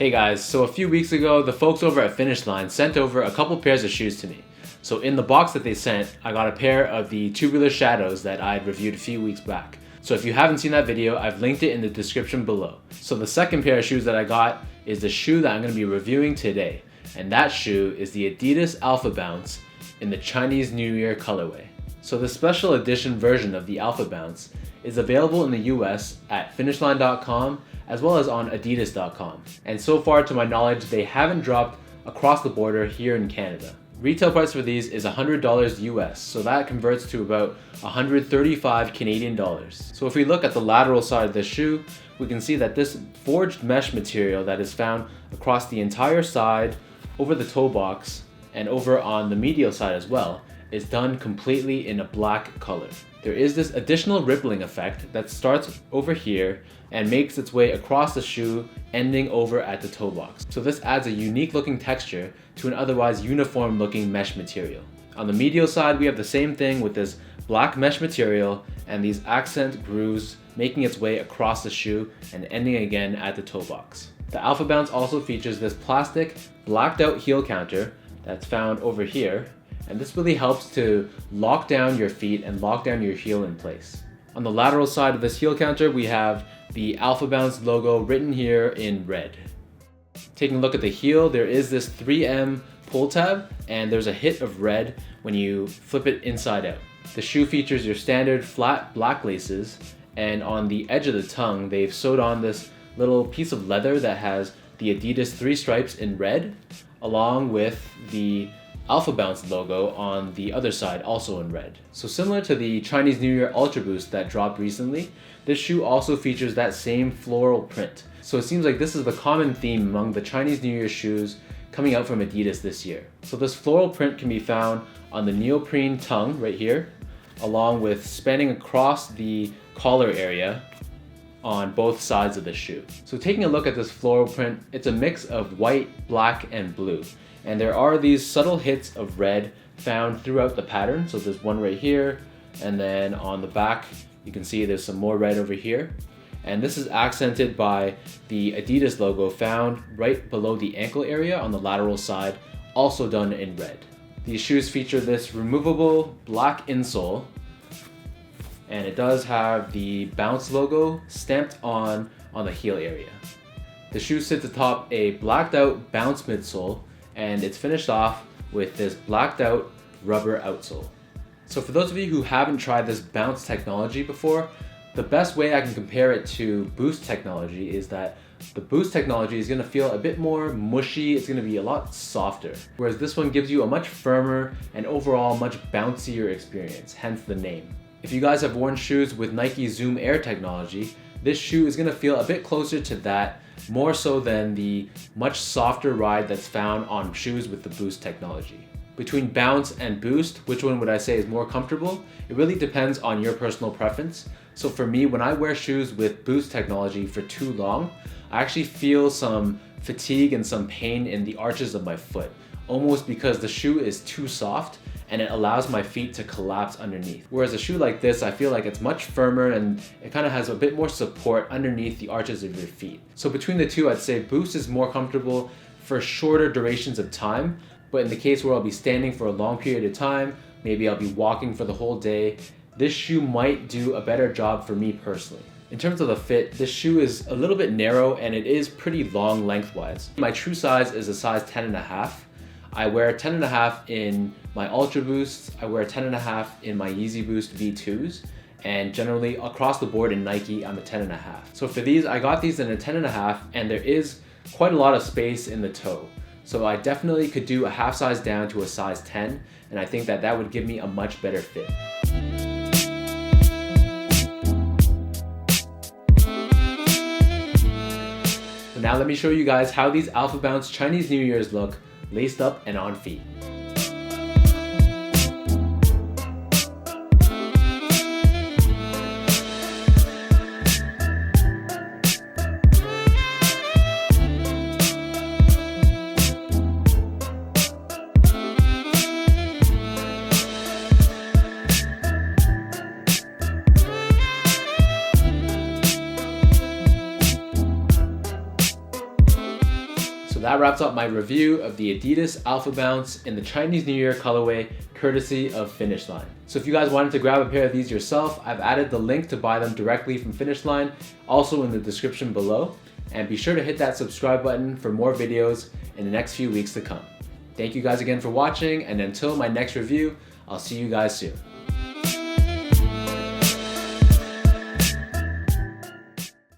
Hey guys, so a few weeks ago, the folks over at Finish Line sent over a couple pairs of shoes to me. So in the box that they sent, I got a pair of the Tubular Shadows that I had reviewed a few weeks back. So if you haven't seen that video, I've linked it in the description below. So the second pair of shoes that I got is the shoe that I'm going to be reviewing today. And that shoe is the Adidas Alphabounce in the Chinese New Year colorway. So the special edition version of the Alphabounce is available in the US at finishline.com as well as on adidas.com. And so far, to my knowledge, they haven't dropped across the border here in Canada. Retail price for these is $100 US, so that converts to about 135 Canadian dollars. So if we look at the lateral side of the shoe, we can see that this forged mesh material that is found across the entire side, over the toe box, and over on the medial side as well, is done completely in a black color. There is this additional rippling effect that starts over here and makes its way across the shoe, ending over at the toe box. So this adds a unique looking texture to an otherwise uniform looking mesh material. On the medial side, we have the same thing with this black mesh material and these accent grooves making its way across the shoe and ending again at the toe box. The Alphabounce also features this plastic blacked out heel counter that's found over here, and this really helps to lock down your feet and lock down your heel in place. On the lateral side of this heel counter, we have the Alphabounce logo written here in red. Taking a look at the heel, there is this 3M pull tab, and there's a hit of red when you flip it inside out. The shoe features your standard flat black laces, and on the edge of the tongue, they've sewed on this little piece of leather that has the Adidas 3 stripes in red, along with the Alphabounce logo on the other side, also in red. So similar to the Chinese New Year Ultra Boost that dropped recently, this shoe also features that same floral print. So it seems like this is the common theme among the Chinese New Year shoes coming out from Adidas this year. So this floral print can be found on the neoprene tongue right here, along with spanning across the collar area on both sides of the shoe. So taking a look at this floral print, it's a mix of white, black, and blue. And there are these subtle hits of red found throughout the pattern. So there's one right here, and then on the back, you can see there's some more red over here. And this is accented by the Adidas logo found right below the ankle area on the lateral side, also done in red. These shoes feature this removable black insole, and it does have the Bounce logo stamped on the heel area. The shoe sits atop a blacked out Bounce midsole, and it's finished off with this blacked out rubber outsole. So for those of you who haven't tried this Bounce technology before, the best way I can compare it to Boost technology is that the Boost technology is going to feel a bit more mushy, it's going to be a lot softer, whereas this one gives you a much firmer and overall much bouncier experience, hence the name. If you guys have worn shoes with Nike Zoom Air technology, this shoe is going to feel a bit closer to that, more so than the much softer ride that's found on shoes with the Boost technology. Between Bounce and Boost, which one would I say is more comfortable? It really depends on your personal preference. So for me, when I wear shoes with Boost technology for too long, I actually feel some fatigue and some pain in the arches of my foot, almost because the shoe is too soft and it allows my feet to collapse underneath. Whereas a shoe like this, I feel like it's much firmer and it kind of has a bit more support underneath the arches of your feet. So between the two, I'd say Boost is more comfortable for shorter durations of time, but in the case where I'll be standing for a long period of time, maybe I'll be walking for the whole day, this shoe might do a better job for me personally. In terms of the fit, this shoe is a little bit narrow and it is pretty long lengthwise. My true size is a size 10.5. I wear 10.5 in my Ultra Boosts, I wear 10.5 in my Yeezy Boost V2s, and generally across the board in Nike, I'm a 10.5. So for these, I got these in a 10.5, and there is quite a lot of space in the toe. So I definitely could do a half size down to a size 10, and I think that that would give me a much better fit. So now let me show you guys how these Alphabounce Chinese New Year's look laced up and on feet. that wraps up my review of the Adidas Alphabounce in the Chinese New Year colorway, courtesy of Finish Line. So if you guys wanted to grab a pair of these yourself, I've added the link to buy them directly from Finish Line, also in the description below. And be sure to hit that subscribe button for more videos in the next few weeks to come. Thank you guys again for watching, and until my next review, I'll see you guys soon.